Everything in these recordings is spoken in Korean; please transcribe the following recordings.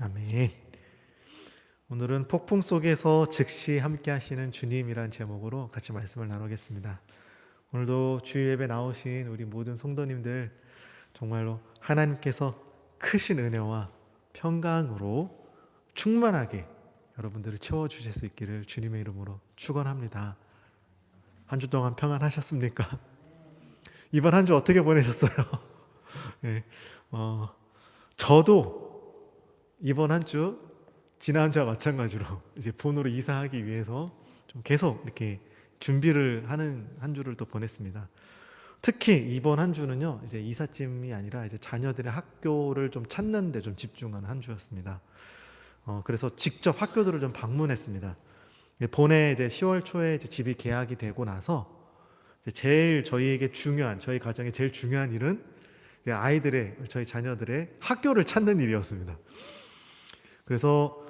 아멘. 오늘은 폭풍 속에서 즉시 함께 하시는 주님이란 제목으로 같이 말씀을 나누겠습니다. 오늘도 주일 예배 나오신 우리 모든 성도님들 정말로 하나님께서 크신 은혜와 평강으로 충만하게 여러분들을 채워주실 수 있기를 주님의 이름으로 축원합니다. 한 주 동안 평안하셨습니까? 이번 한 주 어떻게 보내셨어요? 네, 저도 이번 한 주 지난 주와 마찬가지로 이제 본으로 이사하기 위해서 좀 계속 이렇게 준비를 하는 한 주를 또 보냈습니다. 특히 이번 한 주는요, 이제 이삿짐이 아니라 이제 자녀들의 학교를 좀 찾는 데 좀 집중하는 한 주였습니다. 그래서 직접 학교들을 좀 방문했습니다. 본해 이제 10월 초에 이제 집이 계약이 되고 나서 이제 제일 저희에게 중요한, 저희 가정의 제일 중요한 일은 아이들의, 저희 자녀들의 학교를 찾는 일이었습니다. 그래서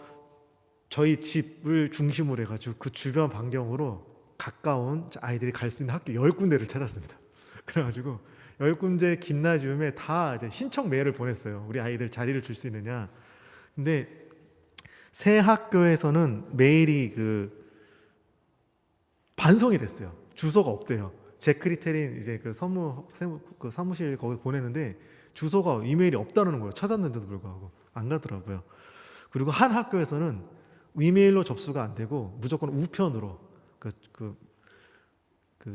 저희 집을 중심으로 해가지고 그 주변 반경으로 가까운 아이들이 갈 수 있는 학교 10군데를 찾았습니다. 그래가지고 10군데 김나지움에 다 이제 신청 메일을 보냈어요. 우리 아이들 자리를 줄 수 있느냐. 근데 새 학교에서는 메일이 반송이 됐어요. 주소가 없대요. 제크리테린 이제 그 사무실 거기 보내는데 주소가 이메일이 없다는 거예요. 찾았는데도 불구하고 안 가더라고요. 그리고 한 학교에서는 이메일로 접수가 안 되고 무조건 우편으로 그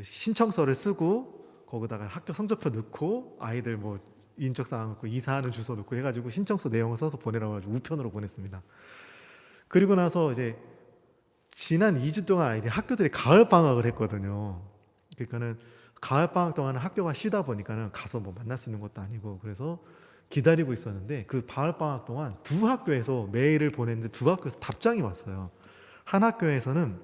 신청서를 쓰고 거기다가 학교 성적표 넣고 아이들 뭐 인적사항 넣고 이사하는 주소 넣고 해가지고 신청서 내용을 써서 보내라고 해가지고 우편으로 보냈습니다. 그리고 나서 이제 지난 2주 동안 아이들이 학교들이 가을 방학을 했거든요. 그러니까는 가을 방학 동안은 학교가 쉬다 보니까는 가서 뭐 만날 수 있는 것도 아니고 그래서 기다리고 있었는데 그 가을 방학 동안 두 학교에서 메일을 보냈는데 두 학교에서 답장이 왔어요. 한 학교에서는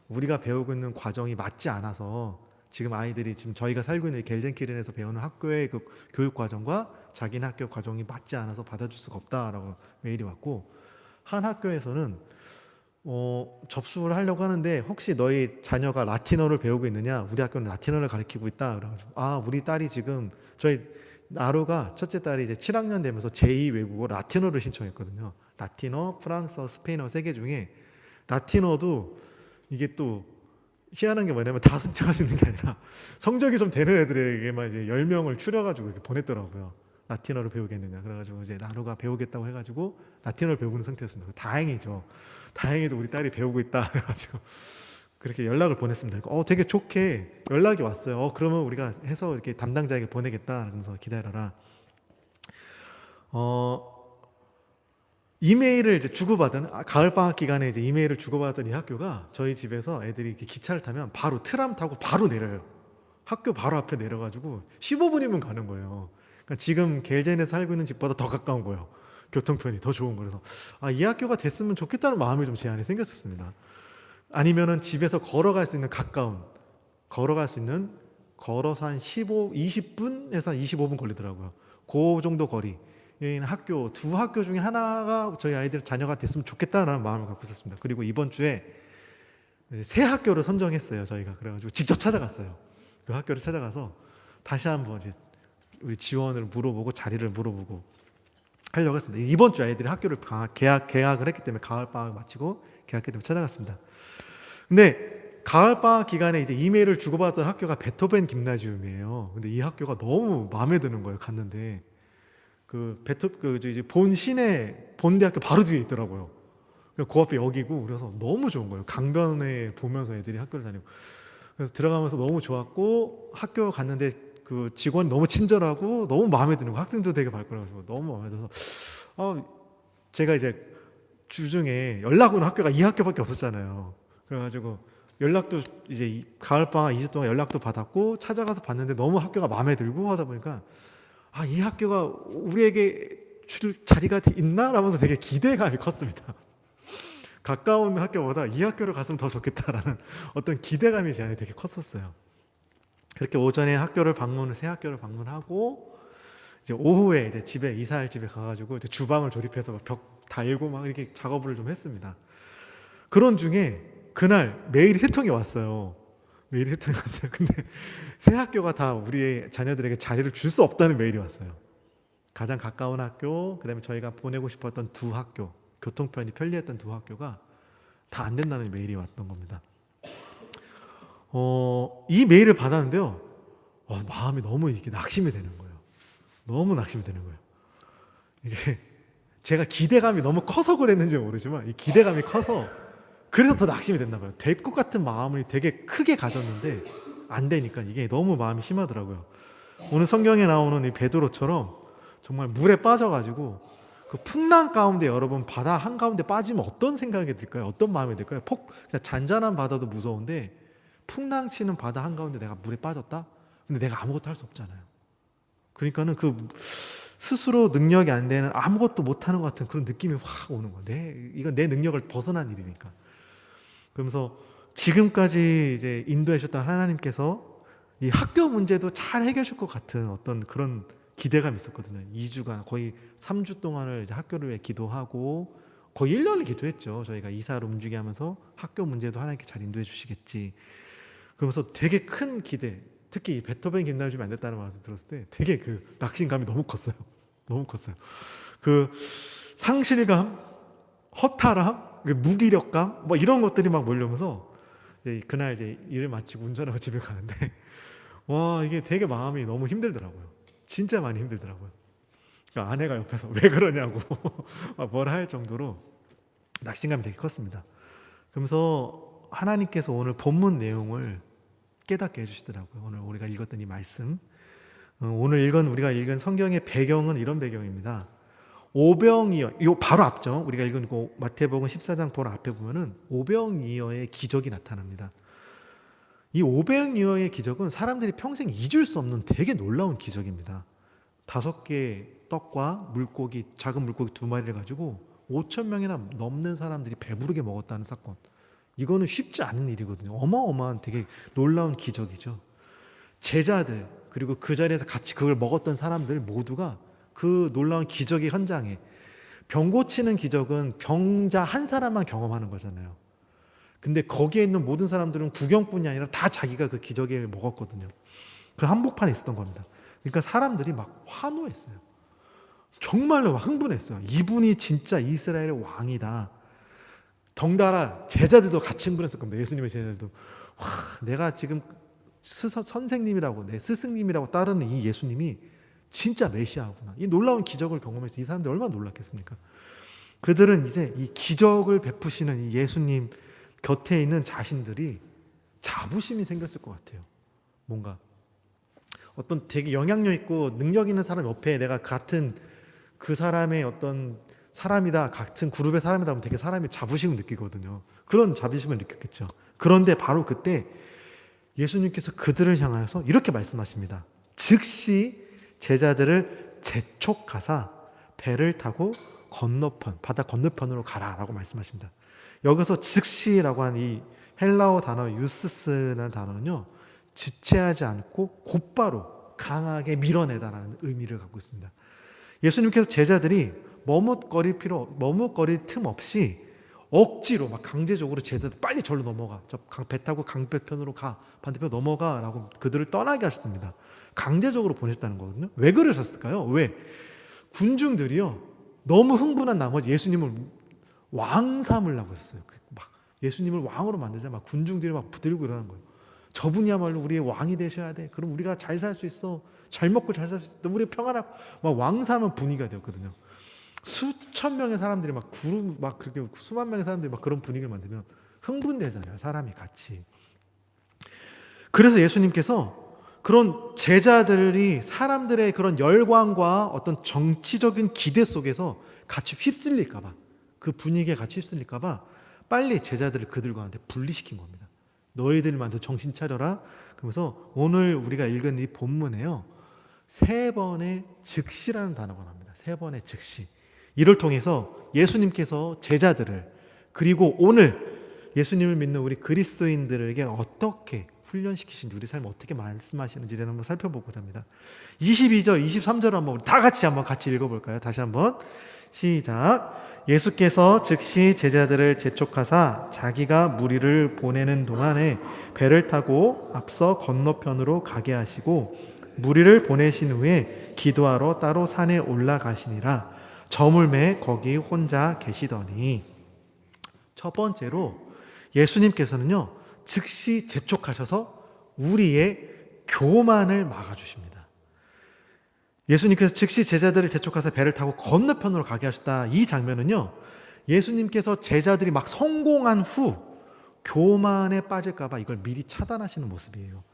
우리가 배우고 있는 과정이 맞지 않아서 지금 아이들이 지금 저희가 살고 있는 겔젠키른에서 배우는 학교의 그 교육 과정과 자기네 학교 과정이 맞지 않아서 받아줄 수가 없다라고 메일이 왔고, 한 학교에서는 접수를 하려고 하는데 혹시 너희 자녀가 라틴어를 배우고 있느냐? 우리 학교는 라틴어를 가르치고 있다. 그래가지고 우리 딸이 지금 저희 나루가 첫째 딸이 이제 7학년 되면서 제2 외국어 라틴어를 신청했거든요. 라틴어, 프랑스어, 스페인어 3개 중에 라틴어도 이게 또 희한한 게 뭐냐면 다 신청할 수 있는 게 아니라 성적이 좀 되는 애들에게만 이제 10명을 추려가지고 이렇게 보냈더라고요. 라틴어를 배우겠느냐. 그래가지고 이제 나루가 배우겠다고 해가지고 라틴어를 배우고 있는 상태였습니다. 다행이죠. 다행히도 우리 딸이 배우고 있다. 그래가지고 그렇게 연락을 보냈습니다. 되게 좋게 연락이 왔어요. 그러면 우리가 해서 이렇게 담당자에게 보내겠다. 그러면서 기다려라. 이메일을 이제 주고받은 가을 방학 기간에 이제 이메일을 주고받은 이 학교가 저희 집에서 애들이 이렇게 기차를 타면 바로 트람 타고 바로 내려요. 학교 바로 앞에 내려가지고 15분이면 가는 거예요. 그러니까 지금 겔젠에서 살고 있는 집보다 더 가까운 거예요. 교통편이 더 좋은 거라서 이 학교가 됐으면 좋겠다는 마음이 좀 제 안에 생겼었습니다. 아니면은 집에서 걸어갈 수 있는 걸어서 한 20분에서 한 25분 걸리더라고요. 그 정도 거리. 학교, 두 학교 중에 하나가 저희 아이들 자녀가 됐으면 좋겠다라는 마음을 갖고 있었습니다. 그리고 이번 주에 새 학교를 선정했어요, 저희가. 그래가지고 직접 찾아갔어요. 그 학교를 찾아가서 다시 한번 이제 우리 지원을 물어보고 자리를 물어보고 하려고 했습니다. 이번 주 아이들이 학교를 개학을 했기 때문에 가을 방학 마치고 개학했기 때문에 찾아갔습니다. 근데 가을 방학 기간에 이제 이메일을 주고받았던 학교가 베토벤 김나지움이에요. 근데 이 학교가 너무 마음에 드는 거예요. 갔는데 이제 본 시내 본대학교 바로 뒤에 있더라고요. 그 앞에 여기고 그래서 너무 좋은 거예요. 강변에 보면서 애들이 학교를 다니고 그래서 들어가면서 너무 좋았고 학교 갔는데 그 직원이 너무 친절하고 너무 마음에 드는 거, 학생도 되게 밝고 너무 마음에 들어서 제가 이제 주중에 연락 오는 학교가 이 학교밖에 없었잖아요. 그래가지고 연락도 이제 가을방학 2주 동안 연락도 받았고 찾아가서 봤는데 너무 학교가 마음에 들고 하다 보니까 이 학교가 우리에게 줄 자리가 있나? 라면서 되게 기대감이 컸습니다. 가까운 학교보다 이 학교를 갔으면 더 좋겠다라는 어떤 기대감이 제 안에 되게 컸었어요. 그렇게 오전에 새 학교를 방문하고 이제 오후에 이제 이사할 집에 가가지고 이제 주방을 조립해서 벽 달고 막 이렇게 작업을 좀 했습니다. 그런 중에 그날 메일이 3통이 왔어요. 근데 새 학교가 다 우리의 자녀들에게 자리를 줄 수 없다는 메일이 왔어요. 가장 가까운 학교, 그다음에 저희가 보내고 싶었던 두 학교, 교통편이 편리했던 두 학교가 다 안 된다는 메일이 왔던 겁니다. 이 메일을 받았는데요. 마음이 너무 이게 낙심이 되는 거예요. 너무 낙심이 되는 거예요. 이게 제가 기대감이 너무 커서 그랬는지 모르지만 이 기대감이 커서 그래서 더 낙심이 됐나 봐요. 될 것 같은 마음을 되게 크게 가졌는데 안 되니까 이게 너무 마음이 심하더라고요. 오늘 성경에 나오는 이 베드로처럼 정말 물에 빠져가지고 그 풍랑 가운데 여러분 바다 한가운데 빠지면 어떤 생각이 들까요? 어떤 마음이 들까요? 그냥 잔잔한 바다도 무서운데 풍랑 치는 바다 한가운데 내가 물에 빠졌다? 근데 내가 아무것도 할 수 없잖아요. 그러니까는 그 스스로 능력이 안 되는 아무것도 못하는 것 같은 그런 느낌이 확 오는 거예요. 이건 내 능력을 벗어난 일이니까. 그러면서 지금까지 이제 인도해 주셨던 하나님께서 이 학교 문제도 잘 해결해 줄 것 같은 어떤 그런 기대감이 있었거든요. 2주간 거의 3주 동안을 이제 학교를 위해 기도하고 거의 1년을 기도했죠. 저희가 이사를 움직여 하면서 학교 문제도 하나님께 잘 인도해 주시겠지. 그러면서 되게 큰 기대, 특히 이 베토벤 김나주면 안 됐다는 말을 들었을 때 되게 그 낙심감이 너무 컸어요. 너무 컸어요. 그 상실감, 허탈함, 무기력감, 뭐 이런 것들이 막 몰려오면서 그날 이제 일을 마치고 운전하고 집에 가는데 와 이게 되게 마음이 너무 힘들더라고요. 진짜 많이 힘들더라고요. 그러니까 아내가 옆에서 왜 그러냐고 뭐라 할 정도로 낙심감이 되게 컸습니다. 그러면서 하나님께서 오늘 본문 내용을 깨닫게 해주시더라고요. 오늘 우리가 읽었던 이 말씀, 오늘 우리가 읽은 성경의 배경은 이런 배경입니다. 오병이어, 요 바로 앞죠. 우리가 읽은 마태복음 14장 바로 앞에 보면은 오병이어의 기적이 나타납니다. 이 오병이어의 기적은 사람들이 평생 잊을 수 없는 되게 놀라운 기적입니다. 5개 떡과 물고기, 작은 물고기 2마리를 가지고 5,000명이나 넘는 사람들이 배부르게 먹었다는 사건. 이거는 쉽지 않은 일이거든요. 어마어마한 되게 놀라운 기적이죠. 제자들 그리고 그 자리에서 같이 그걸 먹었던 사람들 모두가 그 놀라운 기적의 현장에, 병 고치는 기적은 병자 한 사람만 경험하는 거잖아요. 근데 거기에 있는 모든 사람들은 구경뿐이 아니라 다 자기가 그 기적을 먹었거든요. 그 한복판에 있었던 겁니다. 그러니까 사람들이 막 환호했어요. 정말로 막 흥분했어요. 이분이 진짜 이스라엘의 왕이다. 덩달아 제자들도 같이 흥분했을 겁니다. 예수님의 제자들도 와, 내가 지금 선생님이라고 내 스승님이라고 따르는 이 예수님이 진짜 메시아구나. 이 놀라운 기적을 경험해서 이 사람들이 얼마나 놀랐겠습니까? 그들은 이제 이 기적을 베푸시는 이 예수님 곁에 있는 자신들이 자부심이 생겼을 것 같아요. 뭔가 어떤 되게 영향력 있고 능력 있는 사람 옆에 내가 같은 그 사람의 어떤 사람이다, 같은 그룹의 사람이다 하면 되게 사람이 자부심을 느끼거든요. 그런 자부심을 느꼈겠죠. 그런데 바로 그때 예수님께서 그들을 향하여서 이렇게 말씀하십니다. 즉시 제자들을 재촉하사 배를 타고 건너편, 바다 건너편으로 가라라고 말씀하십니다. 여기서 즉시라고 한 이 헬라어 단어 유스스라는 단어는요, 지체하지 않고 곧바로 강하게 밀어내다라는 의미를 갖고 있습니다. 예수님께서 제자들이 머뭇거릴 틈 없이 억지로 막 강제적으로 제자들 빨리 절로 넘어가, 배 타고 강변편으로 가, 반대편 넘어가라고 그들을 떠나게 하셨답니다. 강제적으로 보냈다는 거거든요. 왜 그러셨을까요? 왜? 군중들이요 너무 흥분한 나머지 예수님을 왕 삼으려고 했어요. 막 예수님을 왕으로 만들자 막 군중들이 막 부들고 이러는 거예요. 저분이야말로 우리의 왕이 되셔야 돼. 그럼 우리가 잘 살 수 있어. 잘 먹고 잘 살 수 있어. 우리 평안하고 막 왕 삼은 분위기가 되었거든요. 수천 명의 사람들이 막 그룹 막 그렇게 수만 명의 사람들이 막 그런 분위기를 만들면 흥분되잖아요. 사람이 같이. 그래서 예수님께서 그런 제자들이 사람들의 그런 열광과 어떤 정치적인 기대 속에서 같이 휩쓸릴까봐, 그 분위기에 같이 휩쓸릴까봐 빨리 제자들을 그들과 한테 분리시킨 겁니다. 너희들만도 정신 차려라. 그러면서 오늘 우리가 읽은 이 본문에요 3번의 즉시라는 단어가 나옵니다. 3번의 즉시. 이를 통해서 예수님께서 제자들을, 그리고 오늘 예수님을 믿는 우리 그리스도인들에게 어떻게 훈련시키신지, 우리 삶을 어떻게 말씀하시는지를 한번 살펴보고자 합니다. 22절, 23절을 한번 우리 다 같이 읽어볼까요? 다시 한번 시작. 예수께서 즉시 제자들을 재촉하사 자기가 무리를 보내는 동안에 배를 타고 앞서 건너편으로 가게 하시고 무리를 보내신 후에 기도하러 따로 산에 올라가시니라. 저물매 거기 혼자 계시더니. 첫 번째로 예수님께서는요, 즉시 재촉하셔서 우리의 교만을 막아주십니다. 예수님께서 즉시 제자들을 재촉하사 배를 타고 건너편으로 가게 하셨다. 이 장면은요, 예수님께서 제자들이 막 성공한 후 교만에 빠질까 봐 이걸 미리 차단하시는 모습이에요.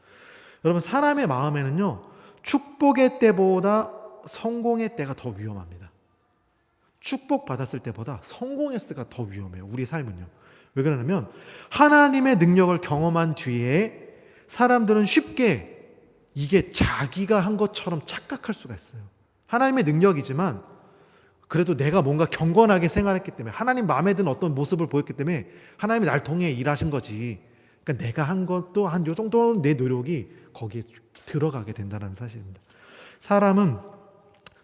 여러분, 사람의 마음에는요, 축복의 때보다 성공의 때가 더 위험합니다. 축복받았을 때보다 성공했을 때가 더 위험해요. 우리 삶은요. 왜 그러냐면 하나님의 능력을 경험한 뒤에 사람들은 쉽게 이게 자기가 한 것처럼 착각할 수가 있어요. 하나님의 능력이지만 그래도 내가 뭔가 경건하게 생활했기 때문에, 하나님 마음에 드는 어떤 모습을 보였기 때문에 하나님이 날 통해 일하신 거지. 그러니까 내가 한 것도 한 요 정도는 내 노력이 거기에 들어가게 된다는 사실입니다. 사람은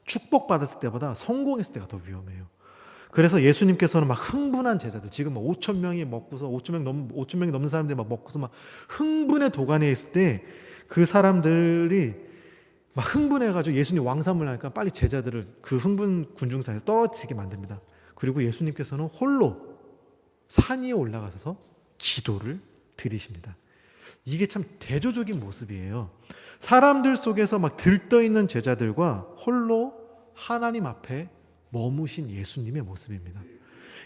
축복받았을 때보다 성공했을 때가 더 위험해요. 그래서 예수님께서는 막 흥분한 제자들, 지금 5천 명이 먹고서 5천 명이 넘는 사람들이 막 먹고서 막 흥분의 도가니에 있을 때 그 사람들이 막 흥분해가지고 예수님 왕삼을 하니까 빨리 제자들을 그 흥분 군중 사이에 떨어지게 만듭니다. 그리고 예수님께서는 홀로 산 위에 올라가서 기도를 드리십니다. 이게 참 대조적인 모습이에요. 사람들 속에서 막 들떠있는 제자들과 홀로 하나님 앞에 머무신 예수님의 모습입니다.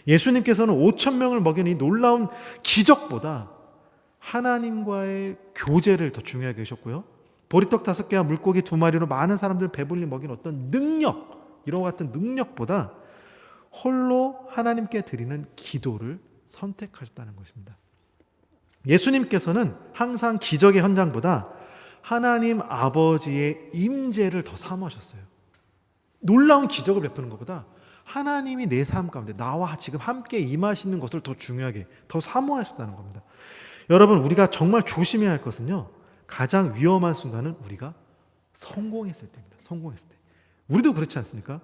예수님께서는 5천 명을 먹인 이 놀라운 기적보다 하나님과의 교제를 더 중요하게 하셨고요. 보리떡 5개와 물고기 2마리로 많은 사람들을 배불리 먹인 어떤 능력, 이런 것 같은 능력보다 홀로 하나님께 드리는 기도를 선택하셨다는 것입니다. 예수님께서는 항상 기적의 현장보다 하나님 아버지의 임재를 더 사모하셨어요. 놀라운 기적을 베푸는 것보다 하나님이 내 삶 가운데 나와 지금 함께 임하시는 것을 더 중요하게, 더 사모하셨다는 겁니다. 여러분, 우리가 정말 조심해야 할 것은요, 가장 위험한 순간은 우리가 성공했을 때입니다. 성공했을 때. 우리도 그렇지 않습니까?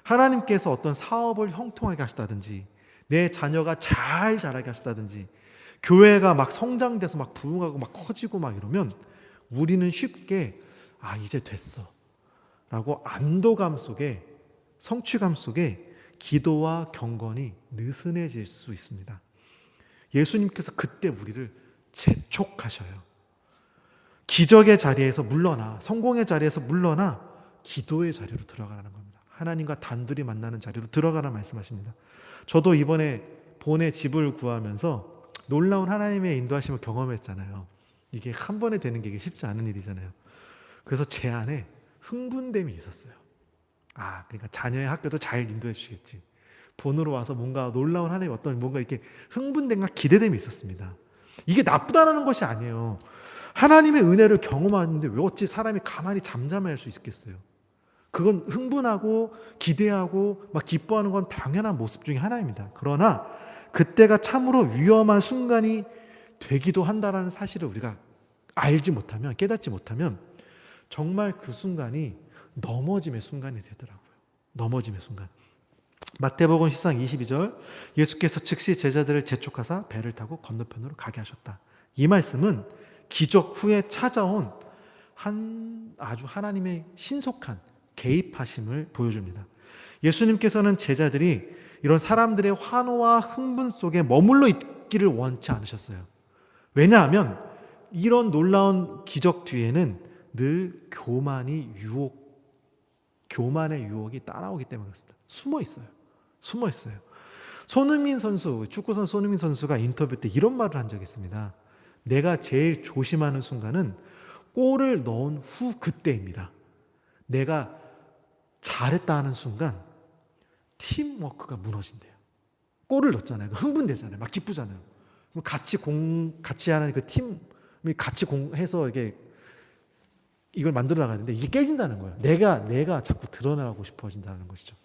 하나님께서 어떤 사업을 형통하게 하셨다든지, 내 자녀가 잘 자라게 하셨다든지, 교회가 막 성장돼서 막 부흥하고 막 커지고 막 이러면 우리는 쉽게 이제 됐어 라고 안도감 속에, 성취감 속에 기도와 경건이 느슨해질 수 있습니다. 예수님께서 그때 우리를 재촉하셔요. 기적의 자리에서 물러나, 성공의 자리에서 물러나 기도의 자리로 들어가라는 겁니다. 하나님과 단둘이 만나는 자리로 들어가라는 말씀하십니다. 저도 이번에 본의 집을 구하면서 놀라운 하나님의 인도하심을 경험했잖아요. 이게 한 번에 되는 게 쉽지 않은 일이잖아요. 그래서 제 안에 흥분됨이 있었어요. 그러니까 자녀의 학교도 잘 인도해 주시겠지. 본으로 와서 뭔가 놀라운 하나님 어떤 뭔가 이렇게 흥분됨과 기대됨이 있었습니다. 이게 나쁘다는 것이 아니에요. 하나님의 은혜를 경험하는데 왜 어찌 사람이 가만히 잠잠할 수 있겠어요? 그건 흥분하고 기대하고 막 기뻐하는 건 당연한 모습 중에 하나입니다. 그러나 그때가 참으로 위험한 순간이 되기도 한다는 사실을 우리가 알지 못하면, 깨닫지 못하면 정말 그 순간이 넘어짐의 순간이 되더라고요. 넘어짐의 순간. 마태복음 10장 22절, 예수께서 즉시 제자들을 재촉하사 배를 타고 건너편으로 가게 하셨다. 이 말씀은 기적 후에 찾아온 아주 하나님의 신속한 개입하심을 보여줍니다. 예수님께서는 제자들이 이런 사람들의 환호와 흥분 속에 머물러 있기를 원치 않으셨어요. 왜냐하면 이런 놀라운 기적 뒤에는 늘 교만의 유혹이 따라오기 때문에 그렇습니다. 숨어 있어요. 손흥민 선수, 축구선수 손흥민 선수가 인터뷰 때 이런 말을 한 적이 있습니다. 내가 제일 조심하는 순간은 골을 넣은 후 그때입니다. 내가 잘했다 하는 순간 팀워크가 무너진대요. 골을 넣었잖아요. 흥분되잖아요. 막 기쁘잖아요. 그럼 같이 하는 그 팀이 같이 해서 이걸 만들어 나가는데 이게 깨진다는 거예요. 내가 자꾸 드러나고 싶어진다는 것이죠.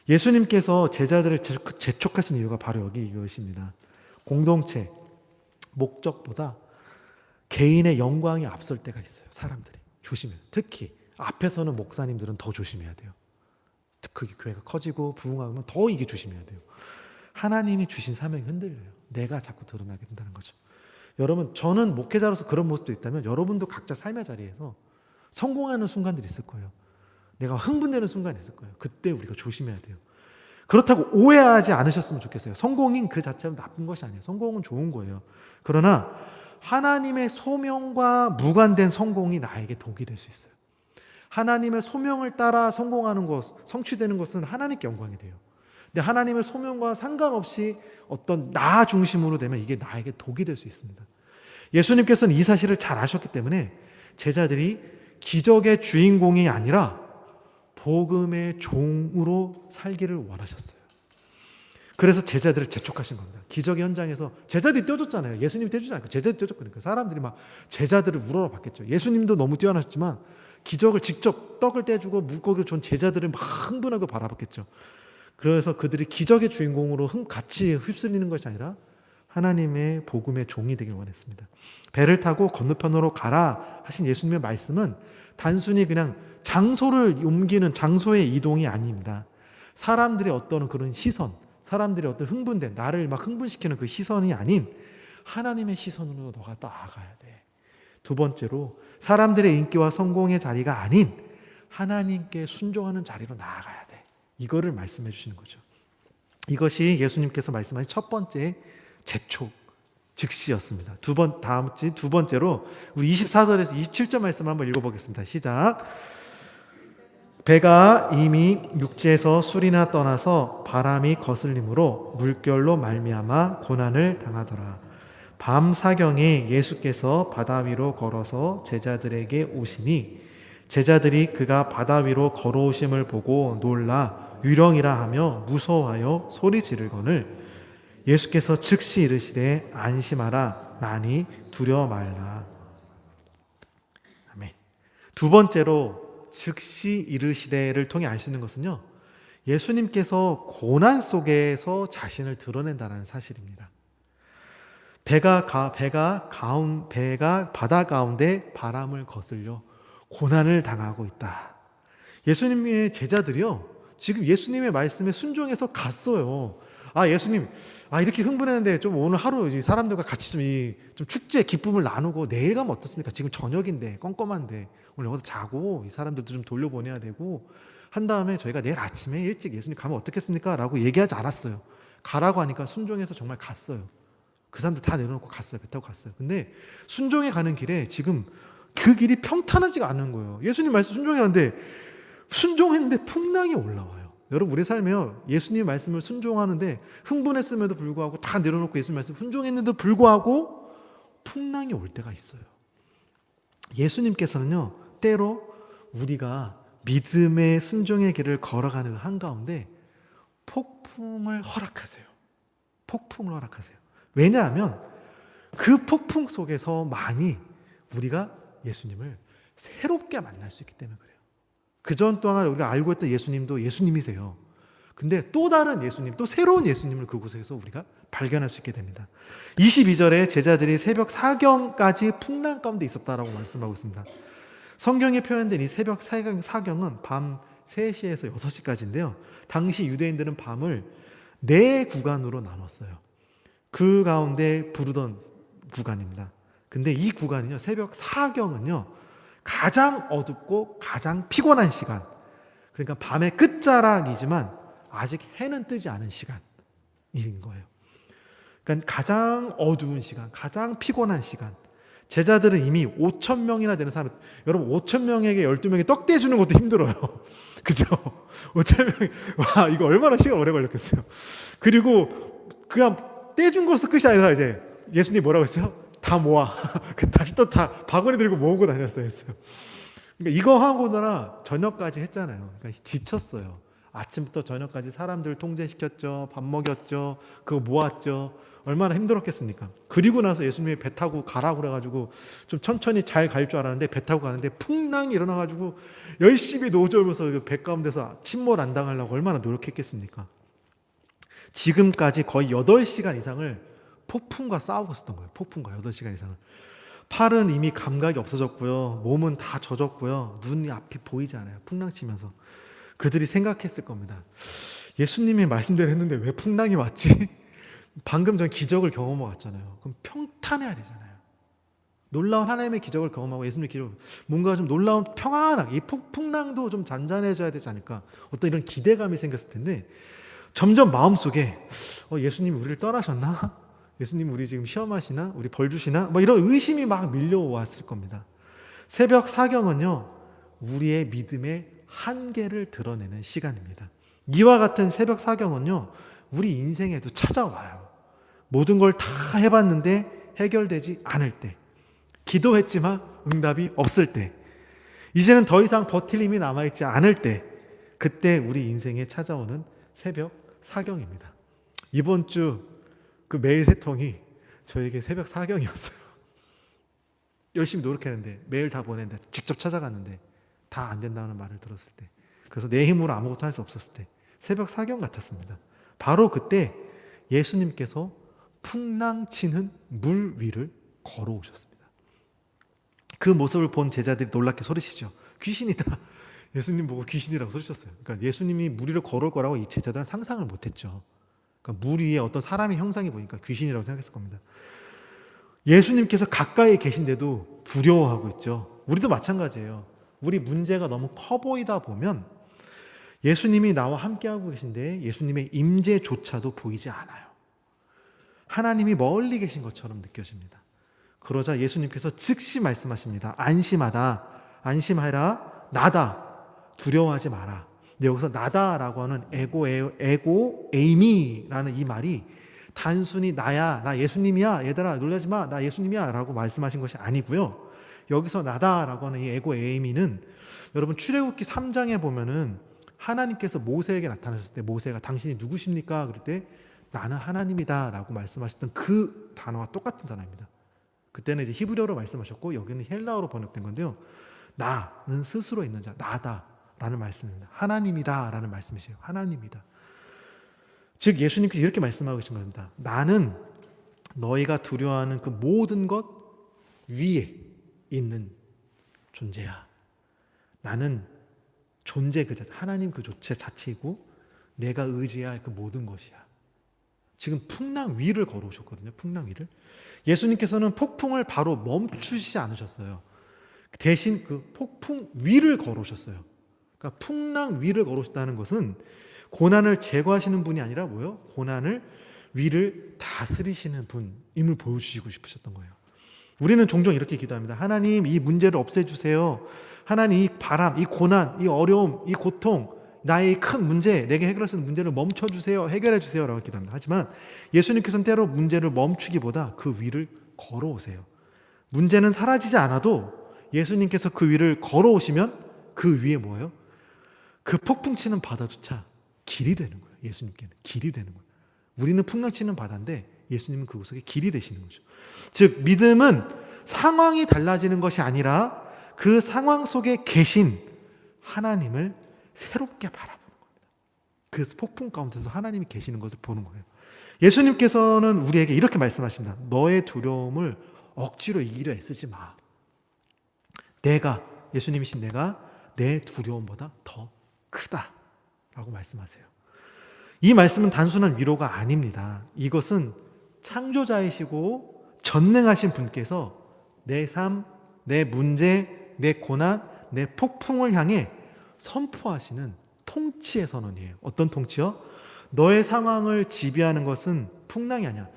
예수님께서 제자들을 재촉하신 이유가 바로 여기 이것입니다. 공동체, 목적보다 개인의 영광이 앞설 때가 있어요. 사람들이 조심해요. 특히 앞에서는 목사님들은 더 조심해야 돼요. 특히 교회가 커지고 부흥하면 더 이게 조심해야 돼요. 하나님이 주신 사명이 흔들려요. 내가 자꾸 드러나게 된다는 거죠. 여러분, 저는 목회자로서 그런 모습도 있다면 여러분도 각자 삶의 자리에서 성공하는 순간들이 있을 거예요. 내가 흥분되는 순간이 있을 거예요. 그때 우리가 조심해야 돼요. 그렇다고 오해하지 않으셨으면 좋겠어요. 성공인 그 자체는 나쁜 것이 아니에요. 성공은 좋은 거예요. 그러나 하나님의 소명과 무관된 성공이 나에게 독이 될 수 있어요. 하나님의 소명을 따라 성공하는 것, 성취되는 것은 하나님께 영광이 돼요. 근데 하나님의 소명과 상관없이 어떤 나 중심으로 되면 이게 나에게 독이 될 수 있습니다. 예수님께서는 이 사실을 잘 아셨기 때문에 제자들이 기적의 주인공이 아니라 복음의 종으로 살기를 원하셨어요. 그래서 제자들을 재촉하신 겁니다. 기적의 현장에서 제자들이 뛰어줬잖아요. 예수님이 뛰어주지 않고 제자들이 뛰어줬거든요. 사람들이 막 제자들을 우러러 봤겠죠. 예수님도 너무 뛰어나셨지만 기적을 직접 떡을 떼주고 물고기를 준 제자들을 막 흥분하고 바라봤겠죠. 그래서 그들이 기적의 주인공으로 같이 휩쓸리는 것이 아니라 하나님의 복음의 종이 되길 원했습니다. 배를 타고 건너편으로 가라 하신 예수님의 말씀은 단순히 그냥 장소를 옮기는 장소의 이동이 아닙니다. 사람들의 어떤 그런 시선, 사람들의 어떤 흥분된 나를 막 흥분시키는 그 시선이 아닌 하나님의 시선으로 너가 나아가야 돼. 두 번째로 사람들의 인기와 성공의 자리가 아닌 하나님께 순종하는 자리로 나아가야 돼. 이거를 말씀해 주시는 거죠. 이것이 예수님께서 말씀하신 첫 번째 재촉, 즉시였습니다. 두 번째로 우리 24절에서 27절 말씀을 한번 읽어보겠습니다. 시작. 배가 이미 육지에서 술이나 떠나서 바람이 거슬림으로 물결로 말미암아 고난을 당하더라. 밤 사경에 예수께서 바다 위로 걸어서 제자들에게 오시니 제자들이 그가 바다 위로 걸어오심을 보고 놀라 유령이라 하며 무서워하여 소리 지르거늘 예수께서 즉시 이르시되 안심하라 나니 두려워 말라. 아멘. 두 번째로 즉시 이르시되를 통해 알 수 있는 것은요, 예수님께서 고난 속에서 자신을 드러낸다는 사실입니다. 배가 바다 가운데 바람을 거슬려 고난을 당하고 있다. 예수님의 제자들이요, 지금 예수님의 말씀에 순종해서 갔어요. 예수님, 이렇게 흥분했는데 좀 오늘 하루 사람들과 같이 좀 축제 기쁨을 나누고 내일 가면 어떻습니까? 지금 저녁인데 껌껌한데 오늘 여기서 자고 이 사람들도 좀 돌려보내야 되고 한 다음에 저희가 내일 아침에 일찍 예수님 가면 어떻겠습니까? 라고 얘기하지 않았어요. 가라고 하니까 순종해서 정말 갔어요. 그 사람들 다 내려놓고 갔어요. 배 타고 갔어요. 근데 순종해 가는 길에 지금 그 길이 평탄하지가 않은 거예요. 예수님 말씀 순종했는데 풍랑이 올라와요. 여러분, 우리 삶에요, 예수님 말씀을 순종하는데 흥분했음에도 불구하고 다 내려놓고 예수님 말씀 순종했는데도 불구하고 풍랑이 올 때가 있어요. 예수님께서는요, 때로 우리가 믿음의 순종의 길을 걸어가는 한가운데 폭풍을 허락하세요. 폭풍을 허락하세요. 왜냐하면 그 폭풍 속에서 많이 우리가 예수님을 새롭게 만날 수 있기 때문에 그래요. 그전 동안 우리가 알고 있던 예수님도 예수님이세요. 근데 또 다른 예수님, 또 새로운 예수님을 그곳에서 우리가 발견할 수 있게 됩니다. 22절에 제자들이 새벽 사경까지 풍랑 가운데 있었다라고 말씀하고 있습니다. 성경에 표현된 이 새벽 사경은 밤 3시에서 6시까지인데요. 당시 유대인들은 밤을 4구간으로 나눴어요. 그 가운데 부르던 구간입니다. 근데 이 구간은요, 새벽 사경은요, 가장 어둡고 가장 피곤한 시간, 그러니까 밤의 끝자락이지만 아직 해는 뜨지 않은 시간인 거예요. 그러니까 가장 어두운 시간, 가장 피곤한 시간. 제자들은 이미 5,000명이나 되는 사람, 여러분 5,000명에게 12명이 떡 떼주는 것도 힘들어요. 그죠? 5,000명이, 와, 이거 얼마나 시간 오래 걸렸겠어요. 그리고 그냥 떼준 것으로 끝이 아니라 이제 예수님이 뭐라고 했어요? 다 모아. 다시 또 다 바구니 들고 모으고 다녔어요. 그러니까 이거 하고나 저녁까지 했잖아요. 그러니까 지쳤어요. 아침부터 저녁까지 사람들 통제시켰죠. 밥 먹였죠. 그거 모았죠. 얼마나 힘들었겠습니까? 그리고 나서 예수님이 배 타고 가라고 그래가지고 좀 천천히 잘 갈 줄 알았는데 배 타고 가는데 풍랑이 일어나가지고 열심히 노저으면서 배 가운데서 침몰 안 당하려고 얼마나 노력했겠습니까? 지금까지 거의 8시간 이상을 폭풍과 싸우고 있었던 거예요. 폭풍과 8시간 이상을. 팔은 이미 감각이 없어졌고요. 몸은 다 젖었고요. 눈이 앞이 보이지 않아요. 풍랑 치면서. 그들이 생각했을 겁니다. 예수님이 말씀대로 했는데 왜 풍랑이 왔지? 방금 전 기적을 경험하고 왔잖아요. 그럼 평탄해야 되잖아요. 놀라운 하나님의 기적을 경험하고 예수님의 기적, 뭔가 좀 놀라운 평안하게, 이 풍랑도 좀 잔잔해져야 되지 않을까, 어떤 이런 기대감이 생겼을 텐데 점점 마음속에 예수님 우리를 떠나셨나? 예수님 우리 지금 시험하시나? 우리 벌 주시나? 뭐 이런 의심이 막 밀려왔을 겁니다. 새벽 사경은요, 우리의 믿음의 한계를 드러내는 시간입니다. 이와 같은 새벽 사경은요, 우리 인생에도 찾아와요. 모든 걸 다 해봤는데 해결되지 않을 때, 기도했지만 응답이 없을 때, 이제는 더 이상 버틸 힘이 남아있지 않을 때, 그때 우리 인생에 찾아오는 새벽 사경입니다. 이번 주 그 메일 3통이 저에게 새벽 사경이었어요. 열심히 노력했는데, 메일 다 보냈는데, 직접 찾아갔는데 다 안 된다는 말을 들었을 때, 그래서 내 힘으로 아무것도 할 수 없었을 때 새벽 사경 같았습니다. 바로 그때 예수님께서 풍랑치는 물 위를 걸어오셨습니다. 그 모습을 본 제자들이 놀랍게 소리치죠. 귀신이다. 예수님 보고 귀신이라고 소리쳤어요. 그러니까 예수님이 물 위를 걸어올 거라고 이 제자들은 상상을 못했죠. 그러니까 물 위에 어떤 사람의 형상이 보니까 귀신이라고 생각했을 겁니다. 예수님께서 가까이 계신데도 두려워하고 있죠. 우리도 마찬가지예요. 우리 문제가 너무 커 보이다 보면 예수님이 나와 함께하고 계신데 예수님의 임재조차도 보이지 않아요. 하나님이 멀리 계신 것처럼 느껴집니다. 그러자 예수님께서 즉시 말씀하십니다. 안심하다. 안심하라. 나다. 두려워하지 마라. 근데 여기서 나다라고 하는 에고 에이미라는 이 말이 단순히 나야, 나 예수님이야, 얘들아 놀라지 마, 나 예수님이야 라고 말씀하신 것이 아니고요. 여기서 나다라고 하는 이 에고 에이미는 여러분 출애굽기 3장에 보면은 하나님께서 모세에게 나타나셨을 때 모세가 당신이 누구십니까? 그럴 때 나는 하나님이다 라고 말씀하셨던 그 단어와 똑같은 단어입니다. 그때는 이제 히브리어로 말씀하셨고 여기는 헬라어로 번역된 건데요. 나는 스스로 있는 자, 나다 라는 말씀입니다. 하나님이다 라는 말씀이세요. 하나님이다. 즉 예수님께서 이렇게 말씀하고 계신 겁니다. 나는 너희가 두려워하는 그 모든 것 위에 있는 존재야. 나는 존재 그 자체, 하나님 그 존재 자체이고 내가 의지해야 할 그 모든 것이야. 지금 풍랑 위를 걸어오셨거든요. 풍랑 위를. 예수님께서는 폭풍을 바로 멈추시지 않으셨어요. 대신 그 폭풍 위를 걸어오셨어요. 그러니까 풍랑 위를 걸어오셨다는 것은 고난을 제거하시는 분이 아니라 뭐예요? 고난을 위를 다스리시는 분임을 보여주시고 싶으셨던 거예요. 우리는 종종 이렇게 기도합니다. 하나님 이 문제를 없애주세요. 하나님 이 바람, 이 고난, 이 어려움, 이 고통, 나의 큰 문제, 내게 해결할 수 있는 문제를 멈춰주세요. 해결해주세요 라고 기도합니다. 하지만 예수님께서는 때로 문제를 멈추기보다 그 위를 걸어오세요. 문제는 사라지지 않아도 예수님께서 그 위를 걸어오시면 그 위에 뭐예요? 그 폭풍치는 바다조차 길이 되는 거예요. 예수님께는 길이 되는 거예요. 우리는 풍랑치는 바다인데 예수님은 그곳에 길이 되시는 거죠. 즉 믿음은 상황이 달라지는 것이 아니라 그 상황 속에 계신 하나님을 새롭게 바라보는 겁니다. 그 폭풍 가운데서 하나님이 계시는 것을 보는 거예요. 예수님께서는 우리에게 이렇게 말씀하십니다. 너의 두려움을 억지로 이기려 애쓰지 마. 내가, 예수님이신 내가 내 두려움보다 더 크다 라고 말씀하세요. 이 말씀은 단순한 위로가 아닙니다. 이것은 창조자이시고 전능하신 분께서 내 삶, 내 문제, 내 고난, 내 폭풍을 향해 선포하시는 통치의 선언이에요. 어떤 통치요? 너의 상황을 지배하는 것은 풍랑이 아니야.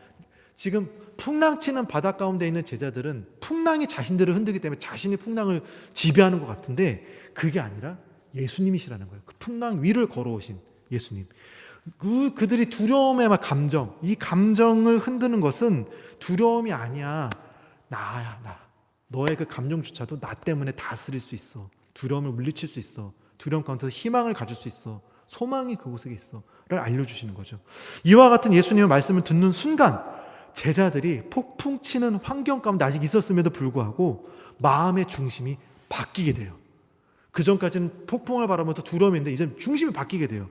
지금 풍랑치는 바다 가운데 있는 제자들은 풍랑이 자신들을 흔들기 때문에 자신이 풍랑을 지배하는 것 같은데 그게 아니라 예수님이시라는 거예요. 그 풍랑 위를 걸어오신 예수님. 그들이 두려움의 감정, 이 감정을 흔드는 것은 두려움이 아니야. 나야, 나. 너의 그 감정조차도 나 때문에 다스릴 수 있어. 두려움을 물리칠 수 있어. 두려움 가운데서 희망을 가질 수 있어. 소망이 그곳에 있어. 를 알려주시는 거죠. 이와 같은 예수님의 말씀을 듣는 순간 제자들이 폭풍 치는 환경 가운데 아직 있었음에도 불구하고 마음의 중심이 바뀌게 돼요. 그 전까지는 폭풍을 바라보면서 두려움이 있는데 이제 중심이 바뀌게 돼요.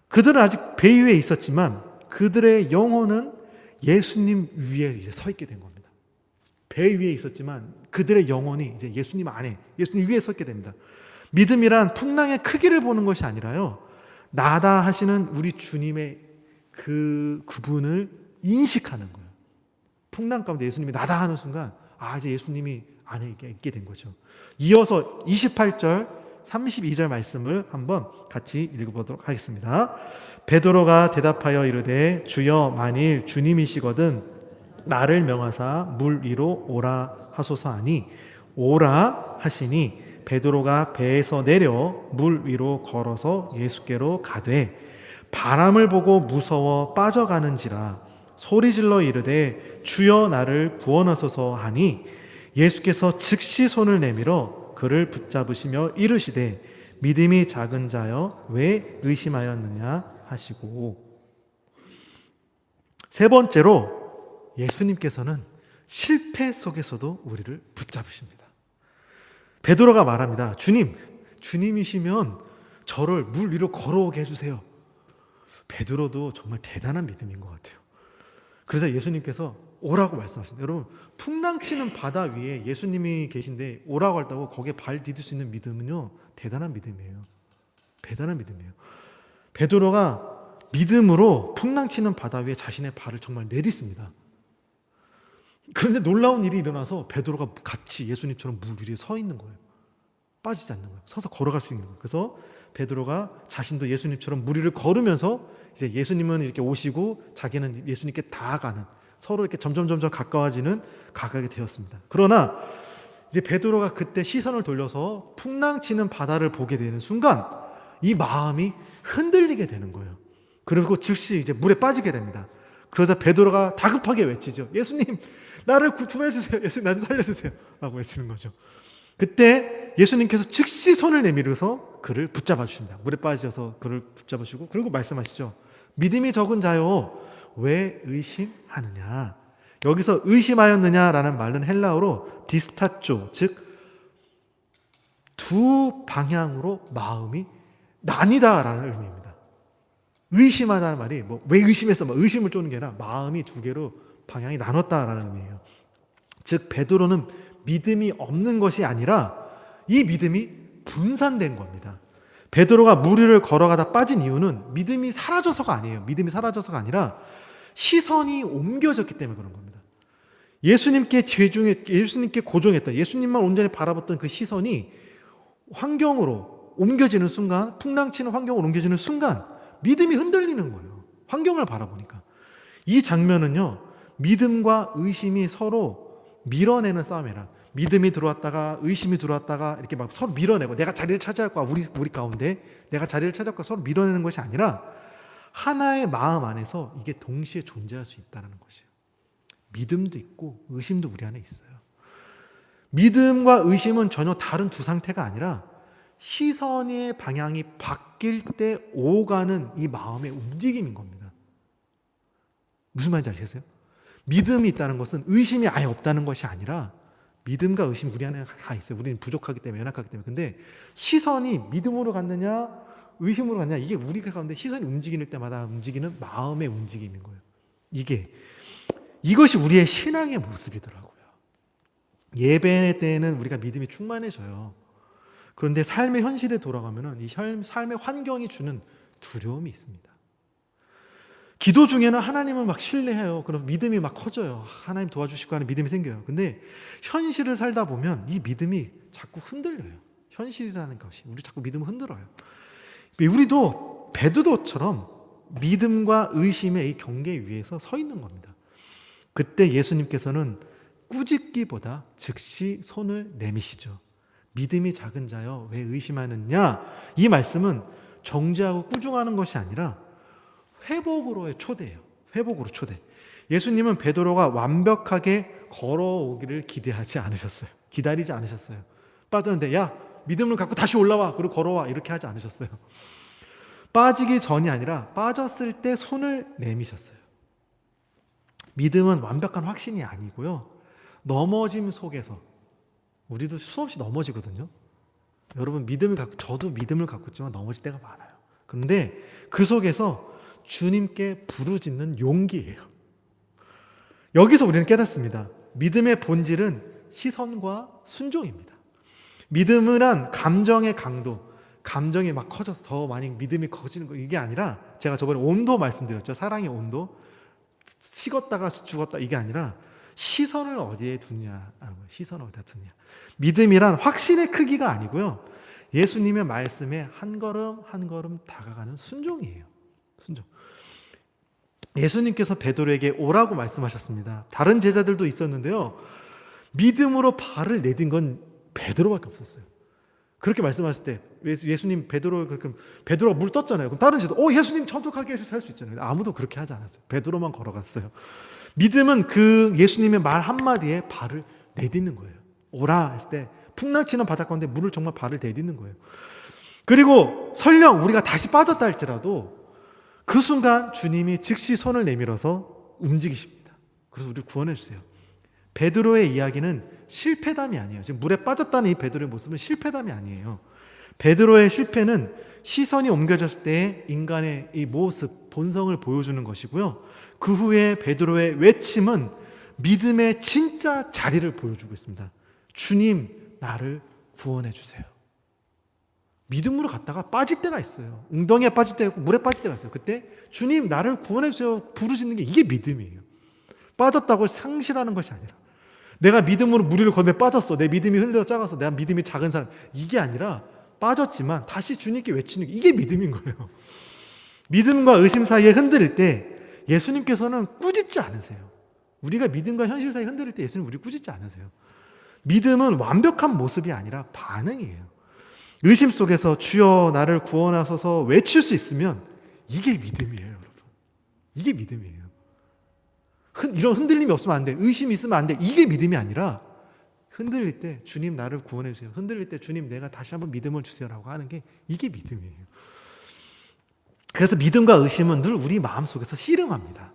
그들은 아직 배 위에 있었지만 그들의 영혼은 예수님 위에 이제 서 있게 된 겁니다. 배 위에 있었지만 그들의 영혼이 이제 예수님 안에, 예수님 위에 서 있게 됩니다. 믿음이란 풍랑의 크기를 보는 것이 아니라요, 나다 하시는 우리 주님의 그분을 인식하는 거예요. 풍랑 가운데 예수님이 나다 하는 순간 이제 예수님이 안에 있게 된 거죠. 이어서 28절 32절 말씀을 한번 같이 읽어보도록 하겠습니다. 베드로가 대답하여 이르되 주여 만일 주님이시거든 나를 명하사 물 위로 오라 하소서 하니 오라 하시니 베드로가 배에서 내려 물 위로 걸어서 예수께로 가되 바람을 보고 무서워 빠져가는지라 소리질러 이르되 주여 나를 구원하소서 하니 예수께서 즉시 손을 내밀어 그를 붙잡으시며 이르시되 믿음이 작은 자여 왜 의심하였느냐 하시고, 세 번째로 예수님께서는 실패 속에서도 우리를 붙잡으십니다. 베드로가 말합니다. 주님이시면 저를 물 위로 걸어오게 해주세요. 베드로도 정말 대단한 믿음인 것 같아요. 그래서 예수님께서 오라고 말씀하신다. 여러분, 풍랑치는 바다 위에 예수님이 계신데 오라고 한다고 거기에 발 디딜 수 있는 믿음은요, 대단한 믿음이에요. 대단한 믿음이에요. 베드로가 믿음으로 풍랑치는 바다 위에 자신의 발을 정말 내딛습니다. 그런데 놀라운 일이 일어나서 베드로가 같이 예수님처럼 물 위에 서 있는 거예요. 빠지지 않는 거예요. 서서 걸어갈 수 있는 거예요. 그래서 베드로가 자신도 예수님처럼 물 위를 걸으면서 이제 예수님은 이렇게 오시고 자기는 예수님께 다가가는, 서로 이렇게 점점 가까워지는, 가까게 되었습니다. 그러나 이제 베드로가 그때 시선을 돌려서 풍랑치는 바다를 보게 되는 순간 이 마음이 흔들리게 되는 거예요. 그리고 즉시 이제 물에 빠지게 됩니다. 그러자 베드로가 다급하게 외치죠. 예수님, 나를 구해주세요. 예수님, 나 좀 살려주세요. 라고 외치는 거죠. 그때 예수님께서 즉시 손을 내밀어서 그를 붙잡아 주십니다. 물에 빠지셔서 그를 붙잡아 주시고, 그리고 말씀하시죠. 믿음이 적은 자요, 왜 의심하느냐. 여기서 의심하였느냐라는 말은 헬라어로 디스타쪼, 즉 두 방향으로 마음이 나뉘다라는 의미입니다. 의심하다는 말이 왜 의심해서 의심을 쫓는 게 아니라 마음이 두 개로 방향이 나눴다라는 의미예요. 즉 베드로는 믿음이 없는 것이 아니라 이 믿음이 분산된 겁니다. 베드로가 물 위를 걸어가다 빠진 이유는 믿음이 사라져서가 아니에요. 믿음이 사라져서가 아니라 시선이 옮겨졌기 때문에 그런 겁니다. 예수님께 고정했던, 예수님만 온전히 바라봤던 그 시선이 환경으로 옮겨지는 순간, 풍랑치는 환경으로 옮겨지는 순간 믿음이 흔들리는 거예요. 환경을 바라보니까. 이 장면은요, 믿음과 의심이 서로 밀어내는 싸움이라, 믿음이 들어왔다가 의심이 들어왔다가 이렇게 막 서로 밀어내고, 내가 자리를 차지할 거야, 우리 가운데 내가 자리를 차지할 거야, 서로 밀어내는 것이 아니라 하나의 마음 안에서 이게 동시에 존재할 수 있다는 것이에요. 믿음도 있고 의심도 우리 안에 있어요. 믿음과 의심은 전혀 다른 두 상태가 아니라 시선의 방향이 바뀔 때 오가는 이 마음의 움직임인 겁니다. 무슨 말인지 아시겠어요? 믿음이 있다는 것은 의심이 아예 없다는 것이 아니라, 믿음과 의심 우리 안에 다 있어요. 우리는 부족하기 때문에, 연약하기 때문에. 근데 시선이 믿음으로 갔느냐 의심으로 갔느냐, 이게 우리가 가운데 시선이 움직일 때마다 움직이는 마음의 움직임인 거예요. 이것이 우리의 신앙의 모습이더라고요. 예배 때에는 우리가 믿음이 충만해져요. 그런데 삶의 현실에 돌아가면은 이 삶의 환경이 주는 두려움이 있습니다. 기도 중에는 하나님을 막 신뢰해요. 그럼 믿음이 막 커져요. 하나님 도와주실 거 하는 믿음이 생겨요. 근데 현실을 살다 보면 이 믿음이 자꾸 흔들려요. 현실이라는 것이 우리 자꾸 믿음을 흔들어요. 우리도 베드로처럼 믿음과 의심의 이 경계 위에서 서 있는 겁니다. 그때 예수님께서는 꾸짖기보다 즉시 손을 내미시죠. 믿음이 작은 자여 왜 의심하느냐. 이 말씀은 정죄하고 꾸중하는 것이 아니라 회복으로의 초대예요. 회복으로 초대. 예수님은 베드로가 완벽하게 걸어오기를 기대하지 않으셨어요. 기다리지 않으셨어요. 빠졌는데 야, 믿음을 갖고 다시 올라와, 그리고 걸어와, 이렇게 하지 않으셨어요. 빠지기 전이 아니라 빠졌을 때 손을 내미셨어요. 믿음은 완벽한 확신이 아니고요, 넘어짐 속에서, 우리도 수없이 넘어지거든요. 여러분, 저도 믿음을 갖고 있지만 넘어질 때가 많아요. 그런데 그 속에서 주님께 부르짖는 용기예요. 여기서 우리는 깨닫습니다. 믿음의 본질은 시선과 순종입니다. 믿음은 감정의 강도, 감정이 막 커져서 더 많이 믿음이 커지는 거, 이게 아니라, 제가 저번에 온도 말씀드렸죠. 사랑의 온도. 식었다가 죽었다, 이게 아니라 시선을 어디에 두냐 하는 거예요. 시선을 어디다 두냐. 믿음이란 확신의 크기가 아니고요. 예수님의 말씀에 한 걸음 한 걸음 다가가는 순종이에요. 순종. 예수님께서 베드로에게 오라고 말씀하셨습니다. 다른 제자들도 있었는데요. 믿음으로 발을 내딘 건 베드로밖에 없었어요. 그렇게 말씀하실 때 예수님 베드로가 물 떴잖아요. 그럼 다른 제자 예수님 저도 가게 해주세요 할 수 있잖아요. 아무도 그렇게 하지 않았어요. 베드로만 걸어갔어요. 믿음은 그 예수님의 말 한마디에 발을 내딛는 거예요. 오라 했을 때 풍랑치는 바닷 가운데 물을 정말 발을 내딛는 거예요. 그리고 설령 우리가 다시 빠졌다 할지라도 그 순간 주님이 즉시 손을 내밀어서 움직이십니다. 그래서 우리를 구원해 주세요. 베드로의 이야기는 실패담이 아니에요. 지금 물에 빠졌다는 이 베드로의 모습은 실패담이 아니에요. 베드로의 실패는 시선이 옮겨졌을 때 인간의 이 모습, 본성을 보여주는 것이고요. 그 후에 베드로의 외침은 믿음의 진짜 자리를 보여주고 있습니다. 주님, 나를 구원해 주세요. 믿음으로 갔다가 빠질 때가 있어요. 웅덩이에 빠질 때가 있고 물에 빠질 때가 있어요. 그때 주님, 나를 구원해 주세요 부르짖는 게 이게 믿음이에요. 빠졌다고 상실하는 것이 아니라 내가 믿음으로 무리를 건너 빠졌어. 내 믿음이 흔들려 작아서 내가 믿음이 작은 사람. 이게 아니라 빠졌지만 다시 주님께 외치는 게 이게 믿음인 거예요. 믿음과 의심 사이에 흔들릴 때 예수님께서는 꾸짖지 않으세요. 우리가 믿음과 현실 사이에 흔들릴 때 예수님 우리 꾸짖지 않으세요. 믿음은 완벽한 모습이 아니라 반응이에요. 의심 속에서 주여 나를 구원하소서 외칠 수 있으면 이게 믿음이에요, 여러분. 이게 믿음이에요. 이런 흔들림이 없으면 안 돼. 의심이 있으면 안 돼. 이게 믿음이 아니라 흔들릴 때 주님 나를 구원해 주세요. 흔들릴 때 주님 내가 다시 한번 믿음을 주세요라고 하는 게 이게 믿음이에요. 그래서 믿음과 의심은 늘 우리 마음속에서 씨름합니다.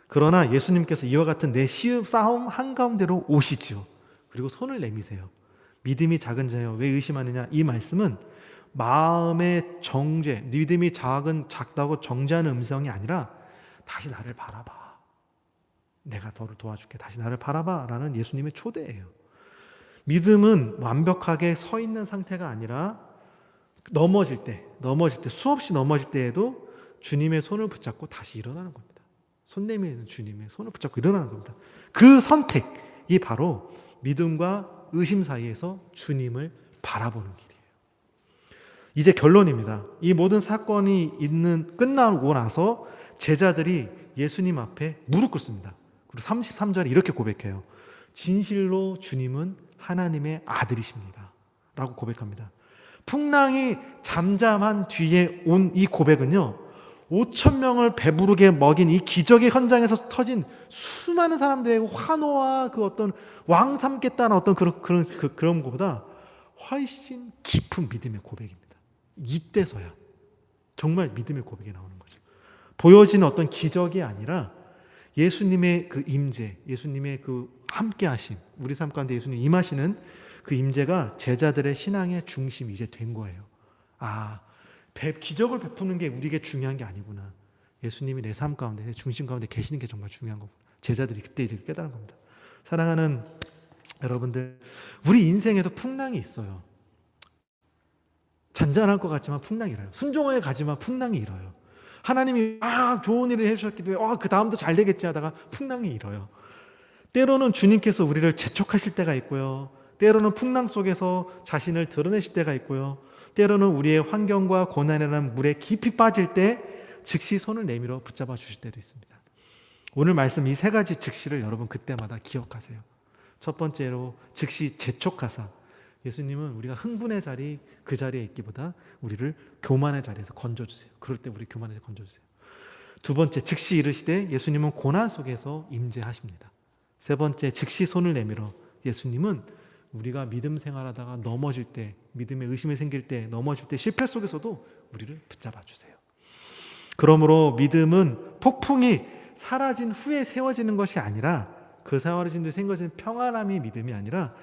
그러나 예수님께서 이와 같은 내 싸움 한가운데로 오시죠. 그리고 손을 내미세요. 믿음이 작은 자여 왜 의심하느냐. 이 말씀은 마음의 정죄, 믿음이 작다고 정죄하는 음성이 아니라 다시 나를 바라봐. 내가 너를 도와줄게. 다시 나를 바라봐 라는 예수님의 초대예요. 믿음은 완벽하게 서 있는 상태가 아니라 넘어질 때 수없이 넘어질 때에도 주님의 손을 붙잡고 다시 일어나는 겁니다. 손 내미는 주님의 손을 붙잡고 일어나는 겁니다. 그 선택이 바로 믿음과 의심 사이에서 주님을 바라보는 길이에요. 이제 결론입니다. 이 모든 사건이 끝나고 나서 제자들이 예수님 앞에 무릎 꿇습니다. 그리고 33절에 이렇게 고백해요. 진실로 주님은 하나님의 아들이십니다. 라고 고백합니다. 풍랑이 잠잠한 뒤에 온 이 고백은요, 5,000명을 배부르게 먹인 이 기적의 현장에서 터진 수많은 사람들의 환호와 그 어떤 왕 삼겠다는 어떤 그런 것보다 훨씬 깊은 믿음의 고백입니다. 이때서야 정말 믿음의 고백이 나오는 거죠. 보여지는 어떤 기적이 아니라 예수님의 그 임재, 예수님의 그 함께하심, 우리 삶 가운데 예수님 임하시는 그 임재가 제자들의 신앙의 중심이 이제 된 거예요. 기적을 베푸는 게 우리에게 중요한 게 아니구나. 예수님이 내 삶 가운데, 내 중심 가운데 계시는 게 정말 중요한 거구나. 제자들이 그때 이제 깨달은 겁니다. 사랑하는 여러분들, 우리 인생에도 풍랑이 있어요. 잔잔할 것 같지만 풍랑이 일어요. 순종하게 가지만 풍랑이 일어요. 하나님이 좋은 일을 해주셨기도 해요. 그 다음도 잘 되겠지 하다가 풍랑이 일어요. 때로는 주님께서 우리를 재촉하실 때가 있고요. 때로는 풍랑 속에서 자신을 드러내실 때가 있고요. 때로는 우리의 환경과 고난이라는 물에 깊이 빠질 때 즉시 손을 내밀어 붙잡아 주실 때도 있습니다. 오늘 말씀 이 세 가지 즉시를 여러분 그때마다 기억하세요. 첫 번째로 즉시 재촉하사. 예수님은 우리가 흥분의 자리, 그 자리에 있기보다 우리를 교만의 자리에서 건져주세요. 그럴 때 우리 교만에서 건져주세요. 두 번째, 즉시 이르시되 예수님은 고난 속에서 임재하십니다. 세 번째, 즉시 손을 내밀어. 예수님은 우리가 믿음 생활하다가 넘어질 때, 믿음에 의심이 생길 때, 넘어질 때, 실패 속에서도 우리를 붙잡아 주세요. 그러므로 믿음은 폭풍이 사라진 후에 세워지는 것이 아니라, 그 사라진 뒤에 생겨진 평안함이 믿음이 아니라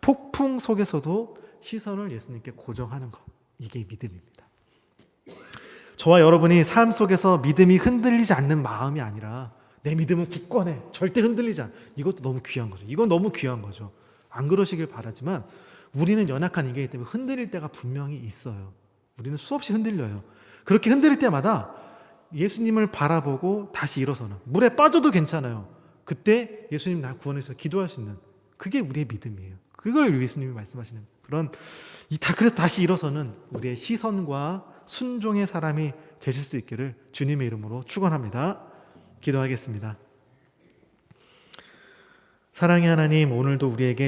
폭풍 속에서도 시선을 예수님께 고정하는 것, 이게 믿음입니다. 저와 여러분이 삶 속에서 믿음이 흔들리지 않는 마음이 아니라 내 믿음은 굳건해, 절대 흔들리지 않아. 이것도 너무 귀한 거죠. 이건 너무 귀한 거죠. 안 그러시길 바라지만 우리는 연약한 인간이기 때문에 흔들릴 때가 분명히 있어요. 우리는 수없이 흔들려요. 그렇게 흔들릴 때마다 예수님을 바라보고 다시 일어서는, 물에 빠져도 괜찮아요. 그때 예수님 나 구원해서 기도할 수 있는, 그게 우리의 믿음이에요. 그걸 예수님이 말씀하시는 그런, 그래서 다시 일어서는 우리의 시선과 순종의 사람이 되실 수 있기를 주님의 이름으로 축원합니다. 기도하겠습니다. 사랑의 하나님, 오늘도 우리에게